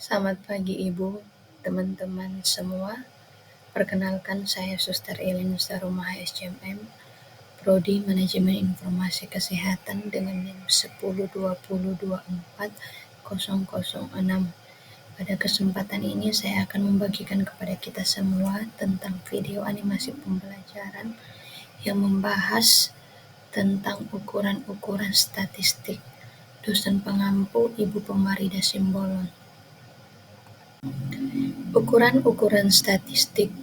Selamat pagi Ibu, teman-teman semua. Perkenalkan saya Suster Elin Sarumah SCMM, Prodi Manajemen Informasi Kesehatan dengan NIM 1020240006. Pada kesempatan ini saya akan membagikan kepada kita semua tentang video animasi pembelajaran yang membahas tentang ukuran-ukuran statistik. Dosen pengampu Ibu Pemarida Simbolon. Ukuran-ukuran statistik.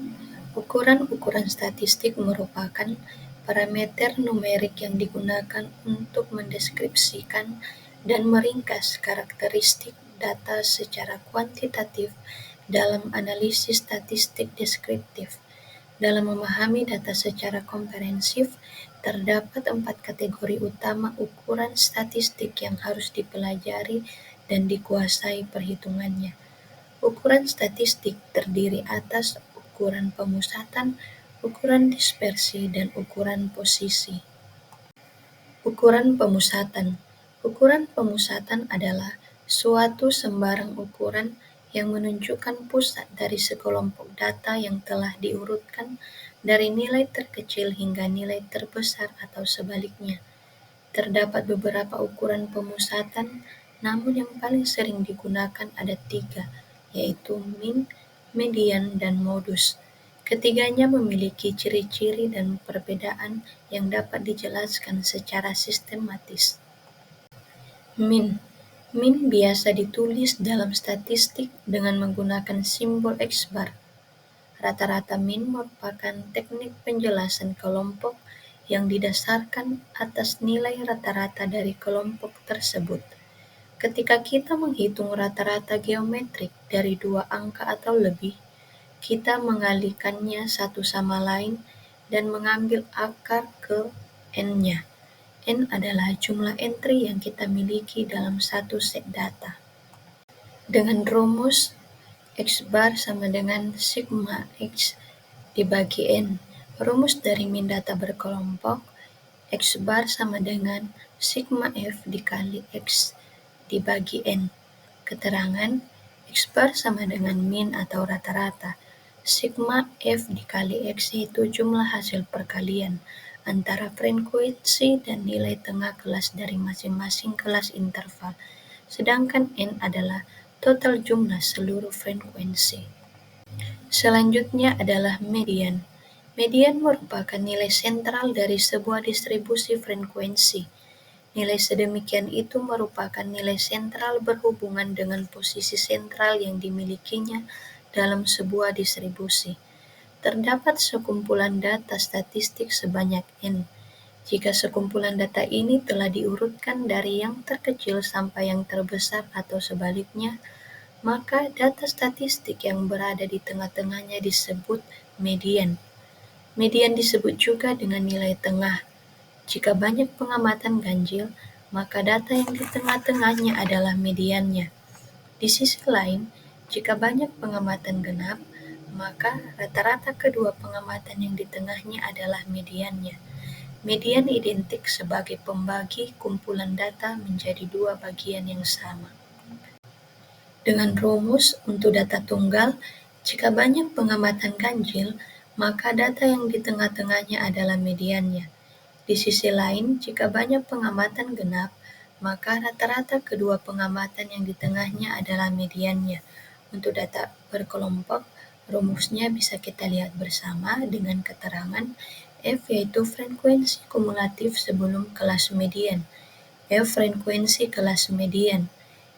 Ukuran-ukuran statistik merupakan parameter numerik yang digunakan untuk mendeskripsikan dan meringkas karakteristik data secara kuantitatif dalam analisis statistik deskriptif. Dalam memahami data secara komprehensif, terdapat 4 kategori utama ukuran statistik yang harus dipelajari dan dikuasai perhitungannya. Ukuran statistik terdiri atas ukuran pemusatan, ukuran dispersi, dan ukuran posisi. Ukuran pemusatan. Ukuran pemusatan adalah suatu sembarang ukuran yang menunjukkan pusat dari sekelompok data yang telah diurutkan dari nilai terkecil hingga nilai terbesar atau sebaliknya. Terdapat beberapa ukuran pemusatan, namun yang paling sering digunakan ada 3, yaitu min, median, dan modus. Ketiganya memiliki ciri-ciri dan perbedaan yang dapat dijelaskan secara sistematis. Min. Min biasa ditulis dalam statistik dengan menggunakan simbol X-bar. Rata-rata min merupakan teknik penjelasan kelompok yang didasarkan atas nilai rata-rata dari kelompok tersebut. Ketika kita menghitung rata-rata geometrik dari 2 angka atau lebih, kita mengalihkannya satu sama lain dan mengambil akar ke n-nya. N adalah jumlah entry yang kita miliki dalam satu set data. Dengan rumus X bar sama dengan sigma X dibagi N. Rumus dari min data berkelompok, X bar sama dengan sigma F dikali X dibagi N. Keterangan, X bar sama dengan min atau rata-rata. Sigma F dikali X yaitu jumlah hasil perkalian antara frekuensi dan nilai tengah kelas dari masing-masing kelas interval, sedangkan N adalah total jumlah seluruh frekuensi. Selanjutnya adalah median. Median merupakan nilai sentral dari sebuah distribusi frekuensi. Nilai sedemikian itu merupakan nilai sentral berhubungan dengan posisi sentral yang dimilikinya dalam sebuah distribusi. Terdapat sekumpulan data statistik sebanyak N. Jika sekumpulan data ini telah diurutkan dari yang terkecil sampai yang terbesar atau sebaliknya, maka data statistik yang berada di tengah-tengahnya disebut median. Median disebut juga dengan nilai tengah. Jika banyak pengamatan ganjil, maka data yang di tengah-tengahnya adalah mediannya. Di sisi lain, jika banyak pengamatan genap, maka rata-rata kedua pengamatan yang di tengahnya adalah mediannya. Median identik sebagai pembagi kumpulan data menjadi 2 bagian yang sama. Dengan rumus untuk data tunggal, jika banyak pengamatan ganjil, maka data yang di tengah-tengahnya adalah mediannya. Di sisi lain, jika banyak pengamatan genap, maka rata-rata kedua pengamatan yang di tengahnya adalah mediannya. Untuk data berkelompok, rumusnya bisa kita lihat bersama dengan keterangan F yaitu frekuensi kumulatif sebelum kelas median, F frekuensi kelas median,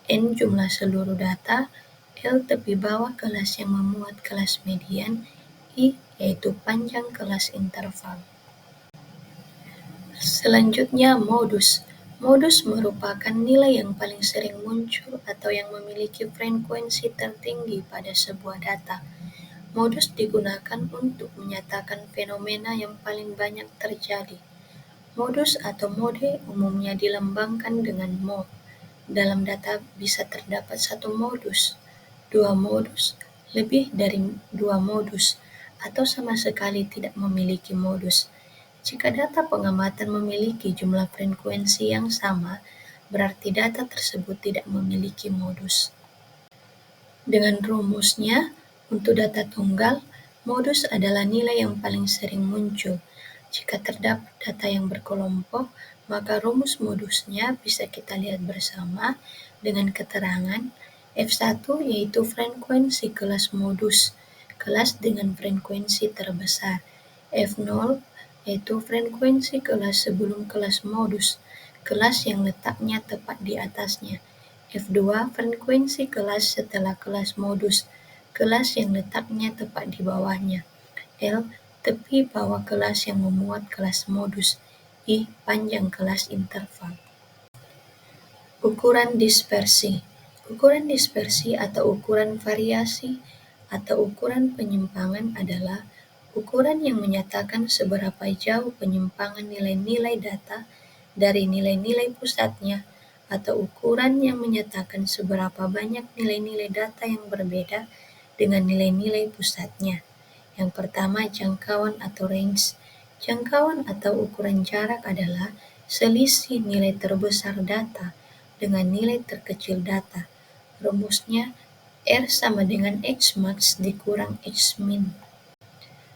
N jumlah seluruh data, L tepi bawah kelas yang memuat kelas median, I yaitu panjang kelas interval. Selanjutnya modus. Modus merupakan nilai yang paling sering muncul atau yang memiliki frekuensi tertinggi pada sebuah data. Modus digunakan untuk menyatakan fenomena yang paling banyak terjadi. Modus atau mode umumnya dilambangkan dengan mod. Dalam data bisa terdapat 1 modus, 2 modus, lebih dari 2 modus, atau sama sekali tidak memiliki modus. Jika data pengamatan memiliki jumlah frekuensi yang sama, berarti data tersebut tidak memiliki modus. Dengan rumusnya, untuk data tunggal, modus adalah nilai yang paling sering muncul. Jika terdapat data yang berkelompok, maka rumus modusnya bisa kita lihat bersama dengan keterangan F1 yaitu frekuensi kelas modus, kelas dengan frekuensi terbesar. F0 yaitu frekuensi kelas sebelum kelas modus, kelas yang letaknya tepat di atasnya. F2 frekuensi kelas setelah kelas modus, kelas yang letaknya tepat di bawahnya. L tepi bawah kelas yang memuat kelas modus. I panjang kelas interval. Ukuran dispersi. Ukuran dispersi atau ukuran variasi atau ukuran penyimpangan adalah ukuran yang menyatakan seberapa jauh penyimpangan nilai-nilai data dari nilai-nilai pusatnya atau ukuran yang menyatakan seberapa banyak nilai-nilai data yang berbeda dengan nilai-nilai pusatnya. Yang pertama, jangkauan atau range. Jangkauan atau ukuran jarak adalah selisih nilai terbesar data dengan nilai terkecil data. Rumusnya R sama dengan X max dikurang X min.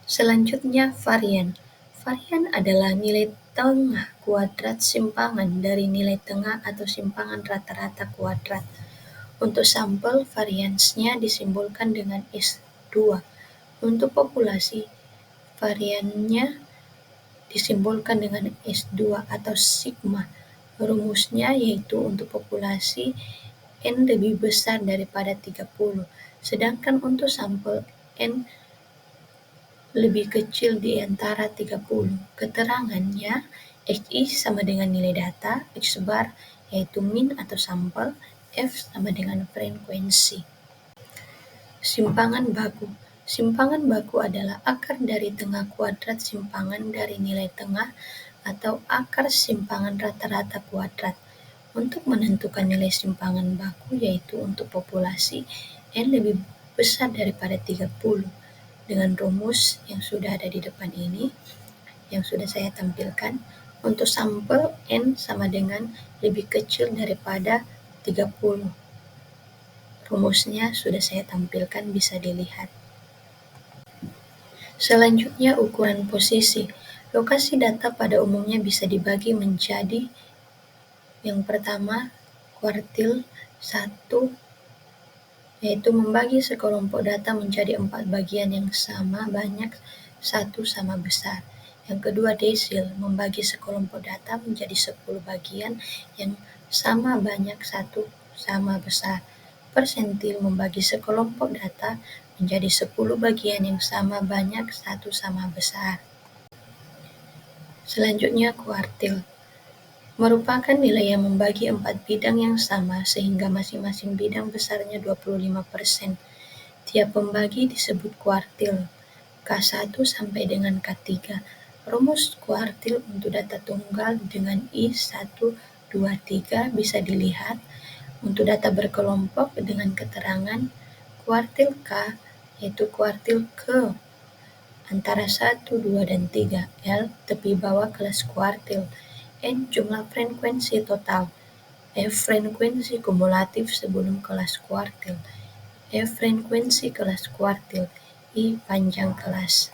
Selanjutnya, varian. Varian adalah nilai tengah kuadrat simpangan dari nilai tengah atau simpangan rata-rata kuadrat. Untuk sampel, variansnya disimbolkan dengan S2. Untuk populasi, variannya disimbolkan dengan S2 atau sigma. Rumusnya yaitu untuk populasi N lebih besar daripada 30, sedangkan untuk sampel N lebih kecil di antara 30. Keterangannya, Xi sama dengan nilai data, X bar yaitu min atau sampel, F sama dengan frekuensi. Simpangan baku. Simpangan baku adalah akar dari tengah kuadrat simpangan dari nilai tengah atau akar simpangan rata-rata kuadrat. Untuk menentukan nilai simpangan baku yaitu untuk populasi N lebih besar daripada 30 dengan rumus yang sudah ada di depan ini yang sudah saya tampilkan. Untuk sampel N sama dengan lebih kecil daripada 30. Rumusnya sudah saya tampilkan, bisa dilihat. Selanjutnya, ukuran posisi. Lokasi data pada umumnya bisa dibagi menjadi yang pertama, kuartil 1, yaitu membagi sekelompok data menjadi 4 bagian yang sama banyak, 1 sama besar. Yang kedua, desil, membagi sekelompok data menjadi 10 bagian yang sama banyak, 1 sama besar. Persentil, membagi sekelompok data menjadi 10 bagian yang sama banyak, 1 sama besar. Selanjutnya, kuartil merupakan nilai yang membagi 4 bidang yang sama sehingga masing-masing bidang besarnya 25%. Tiap pembagi disebut kuartil, K1 sampai dengan K3. Rumus kuartil untuk data tunggal dengan I1, 2, 3 bisa dilihat. Untuk data berkelompok dengan keterangan kuartil K yaitu kuartil ke antara 1, 2, dan 3. L tepi bawah kelas kuartil. N jumlah frekuensi total. F frekuensi kumulatif sebelum kelas kuartil. F frekuensi kelas kuartil. I panjang kelas.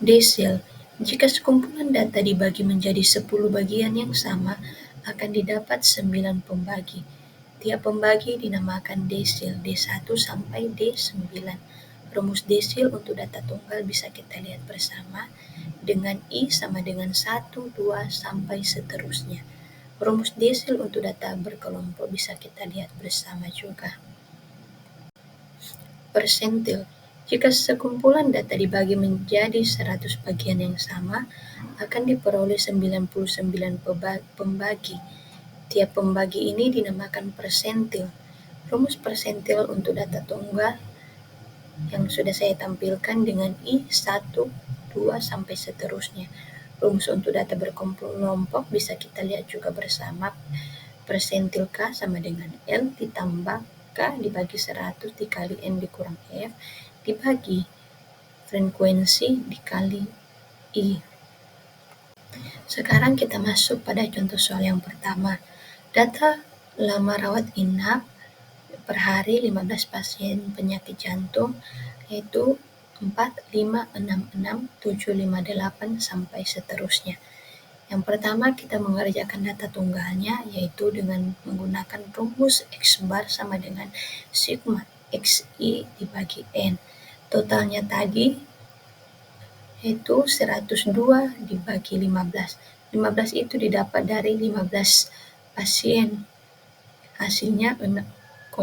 Desil. Jika sekumpulan data dibagi menjadi 10 bagian yang sama, akan didapat 9 pembagi. Tiap pembagi dinamakan desil, D1 sampai D9. Rumus desil untuk data tunggal bisa kita lihat bersama dengan I sama dengan 1, 2, sampai seterusnya. Rumus desil untuk data berkelompok bisa kita lihat bersama juga. Persentil. Jika sekumpulan data dibagi menjadi 100 bagian yang sama, akan diperoleh 99 pembagi. Tiap pembagi ini dinamakan persentil. Rumus persentil untuk data tunggal yang sudah saya tampilkan dengan I1, 2, sampai seterusnya. Rumus untuk data berkelompok bisa kita lihat juga bersama. Persentil K sama dengan L ditambah K dibagi 100 dikali N dikurang F dibagi frekuensi dikali I. Sekarang kita masuk pada contoh soal yang pertama. Data lama rawat inap per hari 15 pasien penyakit jantung, yaitu 4, 5, 6, 6, 7, 5, 8, sampai seterusnya. Yang pertama, kita mengerjakan data tunggalnya, yaitu dengan menggunakan rumus X bar sama dengan sigma XI dibagi N. Totalnya tadi yaitu 102 dibagi 15. 15 itu didapat dari 15 pasien. Hasilnya 6,8.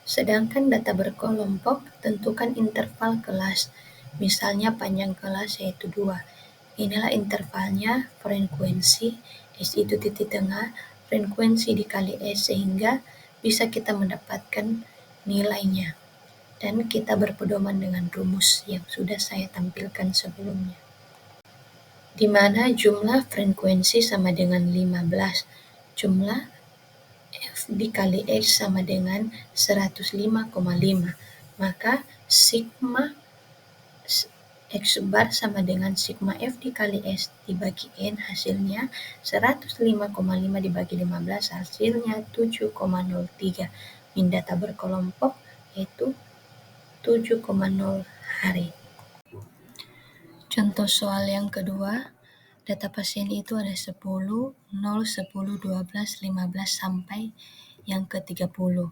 Sedangkan data berkelompok, tentukan interval kelas. Misalnya panjang kelas yaitu 2. Inilah intervalnya, frekuensi, S itu titik tengah, frekuensi dikali S sehingga bisa kita mendapatkan nilainya. Dan kita berpedoman dengan rumus yang sudah saya tampilkan sebelumnya, di mana jumlah frekuensi sama dengan 15, jumlah F dikali X sama dengan 105,5, maka sigma X bar sama dengan sigma F dikali S dibagi N, hasilnya 105,5 dibagi 15, hasilnya 7,03. Min data berkelompok yaitu 7,0 hari. Contoh soal yang kedua, data pasien itu ada 10, 0, 10, 12, 15, sampai yang ke-30.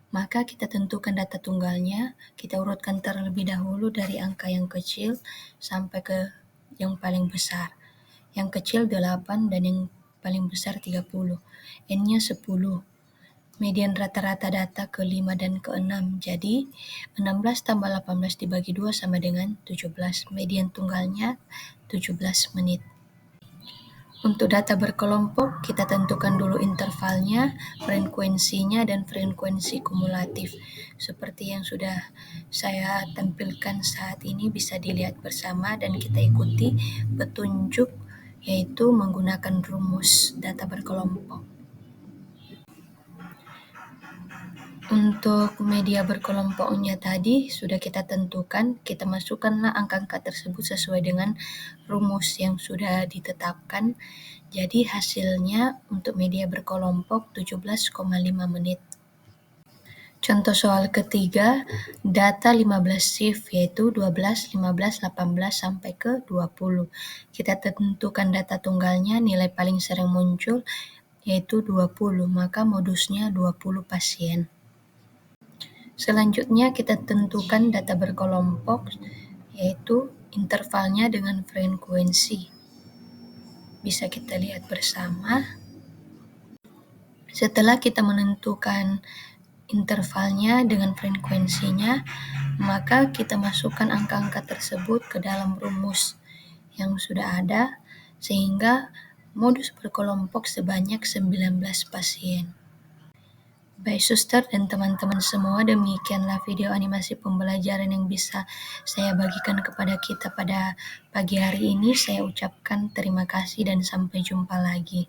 Maka kita tentukan data tunggalnya, kita urutkan terlebih dahulu dari angka yang kecil sampai ke yang paling besar. Yang kecil 8 dan yang paling besar 30. N-nya 10. Median rata-rata data ke-5 dan ke-6, jadi 16 tambah 18 dibagi 2 sama dengan 17. Median tunggalnya 17 menit. Untuk data berkelompok, kita tentukan dulu intervalnya, frekuensinya, dan frekuensi kumulatif. Seperti yang sudah saya tampilkan saat ini, bisa dilihat bersama dan kita ikuti petunjuk, yaitu menggunakan rumus data berkelompok. Untuk media berkelompoknya tadi sudah kita tentukan, kita masukkanlah angka-angka tersebut sesuai dengan rumus yang sudah ditetapkan. Jadi hasilnya untuk media berkelompok 17,5 menit. Contoh soal ketiga, data 15 shift yaitu 12, 15, 18 sampai ke 20. Kita tentukan data tunggalnya, nilai paling sering muncul yaitu 20, maka modusnya 20 pasien. Selanjutnya kita tentukan data berkelompok, yaitu intervalnya dengan frekuensi. Bisa kita lihat bersama. Setelah kita menentukan intervalnya dengan frekuensinya, maka kita masukkan angka-angka tersebut ke dalam rumus yang sudah ada, sehingga modus berkelompok sebanyak 19 pasien. Baik suster dan teman-teman semua, demikianlah video animasi pembelajaran yang bisa saya bagikan kepada kita pada pagi hari ini. Saya ucapkan terima kasih dan sampai jumpa lagi.